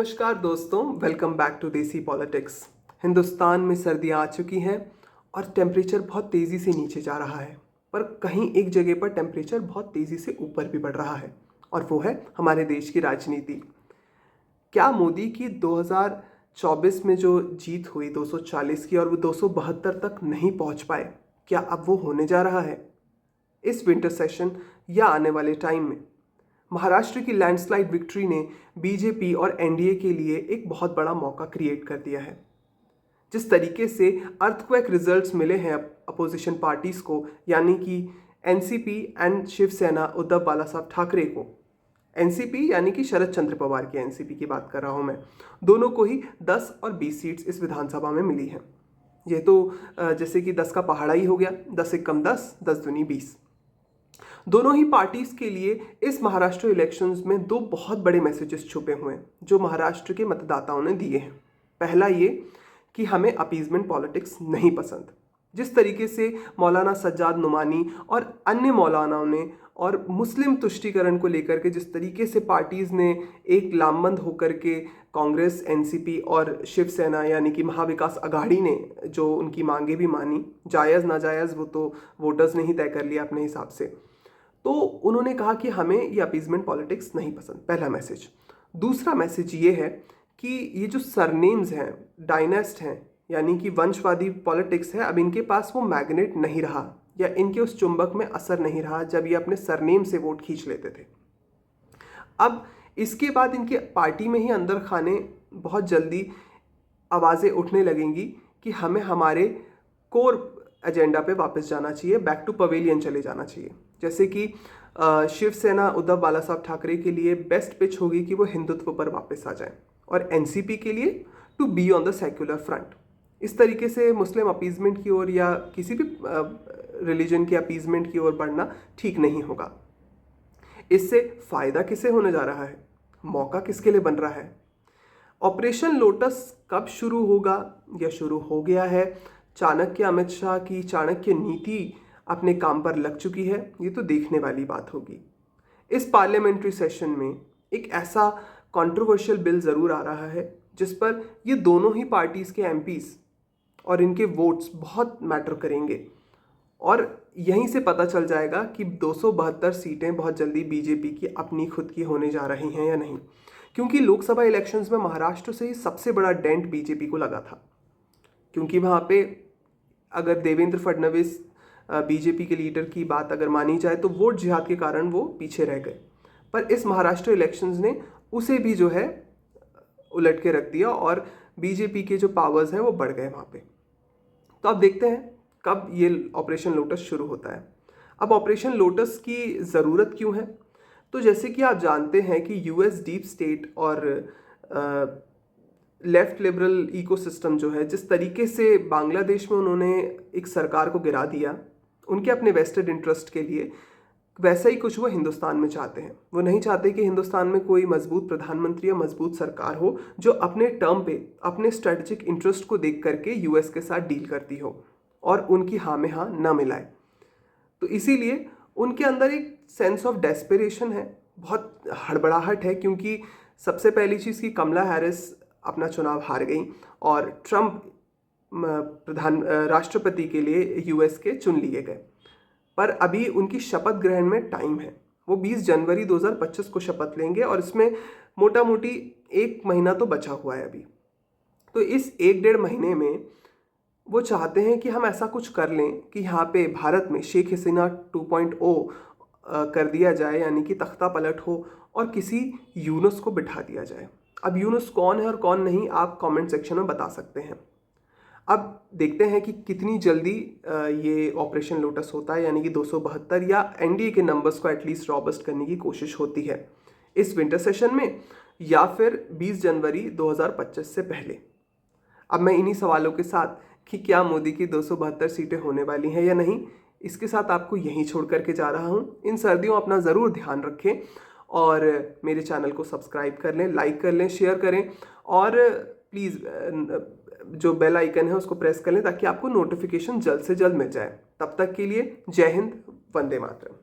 नमस्कार दोस्तों, welcome back to देसी पॉलिटिक्स। हिंदुस्तान में सर्दियाँ आ चुकी हैं और टेम्परेचर बहुत तेज़ी से नीचे जा रहा है, पर कहीं एक जगह पर टेम्परेचर बहुत तेज़ी से ऊपर भी बढ़ रहा है और वो है हमारे देश की राजनीति। क्या मोदी की 2024 में जो जीत हुई 240 की और वो 272 तक नहीं पहुंच पाए, क्या अब वो होने जा रहा है इस विंटर सेशन या आने वाले टाइम में? महाराष्ट्र की लैंडस्लाइड विक्ट्री ने बीजेपी और एनडीए के लिए एक बहुत बड़ा मौका क्रिएट कर दिया है। जिस तरीके से अर्थक्वेक रिजल्ट्स मिले हैं अपोजिशन पार्टीज को, यानी कि एनसीपी एंड शिवसेना उद्धव बाला साहब ठाकरे को, एनसीपी यानी कि शरद चंद्र पवार की एनसीपी की बात कर रहा हूं मैं, दोनों को ही 10 और 20 सीट्स इस विधानसभा में मिली हैं। ये तो जैसे कि 10 का पहाड़ा ही हो गया, 10 एक कम 10, 10 दूनी 20। दोनों ही पार्टीज के लिए इस महाराष्ट्र इलेक्शंस में दो बहुत बड़े मैसेजेस छुपे हुए हैं जो महाराष्ट्र के मतदाताओं ने दिए हैं। पहला ये कि हमें अपीजमेंट पॉलिटिक्स नहीं पसंद। जिस तरीके से मौलाना सज्जाद नुमानी और अन्य मौलानाओं ने और मुस्लिम तुष्टीकरण को लेकर के जिस तरीके से पार्टीज ने एक लामबंद होकर के कांग्रेस, एनसीपी और शिवसेना यानी कि महाविकास अघाड़ी ने जो उनकी मांगे भी मानी, जायज़ नाजायज़ वो तो वोटर्स ने ही तय कर लिया अपने हिसाब से, तो उन्होंने कहा कि हमें ये अपीजमेंट पॉलिटिक्स नहीं पसंद। पहला मैसेज। दूसरा मैसेज ये है कि ये जो सरनेम्स हैं, डायनेस्ट हैं, यानी कि वंशवादी पॉलिटिक्स है, अब इनके पास वो मैग्नेट नहीं रहा या इनके उस चुंबक में असर नहीं रहा जब ये अपने सरनेम से वोट खींच लेते थे। अब इसके बाद इनके पार्टी में ही अंदर खाने बहुत जल्दी आवाज़ें उठने लगेंगी कि हमें हमारे कोर एजेंडा पे वापस जाना चाहिए, बैक टू पवेलियन चले जाना चाहिए। जैसे कि शिवसेना उद्धव बाला साहब ठाकरे के लिए बेस्ट पिच होगी कि वो हिंदुत्व पर वापस आ जाएं और एनसीपी के लिए to be on the secular front. इस तरीके से मुस्लिम अपीजमेंट की ओर या किसी भी रिलीजन के अपीजमेंट की ओर बढ़ना ठीक नहीं होगा। इससे फ़ायदा किसे होने जा रहा है, मौका किसके लिए बन रहा है? ऑपरेशन लोटस कब शुरू होगा या शुरू हो गया है? चाणक्य अमित शाह की चाणक्य नीति अपने काम पर लग चुकी है, ये तो देखने वाली बात होगी। इस पार्लियामेंट्री सेशन में एक ऐसा कंट्रोवर्शियल बिल ज़रूर आ रहा है जिस पर ये दोनों ही पार्टीज़ के एमपीज और इनके वोट्स बहुत मैटर करेंगे और यहीं से पता चल जाएगा कि 272 सीटें बहुत जल्दी बीजेपी की अपनी खुद की होने जा रही हैं या नहीं। क्योंकि लोकसभा इलेक्शंस में महाराष्ट्र से ही सबसे बड़ा डेंट बीजेपी को लगा था, क्योंकि वहाँ पे अगर देवेंद्र फडणवीस बीजेपी के लीडर की बात अगर मानी जाए तो वोट जिहाद के कारण वो पीछे रह गए, पर इस महाराष्ट्र इलेक्शंस ने उसे भी जो है उलट के रख दिया और बीजेपी के जो पावर्स हैं वो बढ़ गए वहाँ पे। तो अब देखते हैं कब ये ऑपरेशन लोटस शुरू होता है। अब ऑपरेशन लोटस की ज़रूरत क्यों है? तो जैसे कि आप जानते हैं कि यूएस डीप स्टेट और लेफ्ट लिबरल इकोसिस्टम जो है, जिस तरीके से बांग्लादेश में उन्होंने एक सरकार को गिरा दिया उनके अपने वेस्टेड इंटरेस्ट के लिए, वैसा ही कुछ वो हिंदुस्तान में चाहते हैं। वो नहीं चाहते कि हिंदुस्तान में कोई मजबूत प्रधानमंत्री या मजबूत सरकार हो जो अपने टर्म पे अपने स्ट्रेटेजिक इंटरेस्ट को देख करके यूएस के साथ डील करती हो और उनकी हाँ में हाँ ना मिलाए। तो इसीलिए उनके अंदर एक सेंस ऑफ डेस्परेशन है, बहुत हड़बड़ाहट है, क्योंकि सबसे पहली चीज़ कि कमला हैरिस अपना चुनाव हार गई और ट्रंप राष्ट्रपति के लिए यूएस के चुन लिए गए। पर अभी उनकी शपथ ग्रहण में टाइम है, वो 20 जनवरी 2025 को शपथ लेंगे और इसमें मोटा मोटी 1 महीना तो बचा हुआ है अभी। तो इस 1-1.5 महीने में वो चाहते हैं कि हम ऐसा कुछ कर लें कि यहाँ पे भारत में शेख हसीना 2.0 कर दिया जाए, यानी कि तख्ता पलट हो और किसी यूनुस को बिठा दिया जाए। अब यूनुस कौन है और कौन नहीं, आप कमेंट सेक्शन में बता सकते हैं। अब देखते हैं कि कितनी जल्दी ये ऑपरेशन लोटस होता है, यानी कि 272 या एनडीए के नंबर्स को एटलीस्ट रॉबस्ट करने की कोशिश होती है इस विंटर सेशन में या फिर 20 जनवरी 2025 से पहले। अब मैं इन्हीं सवालों के साथ कि क्या मोदी की 272 सीटें होने वाली हैं या नहीं, इसके साथ आपको यहीं छोड़ करके जा रहा हूँ। इन सर्दियों अपना ज़रूर ध्यान रखें और मेरे चैनल को सब्सक्राइब कर लें, लाइक कर लें, शेयर करें और प्लीज़ जो बेल आइकन है उसको प्रेस कर लें ताकि आपको नोटिफिकेशन जल्द से जल्द मिल जाए। तब तक के लिए जय हिंद, वंदे मातरम।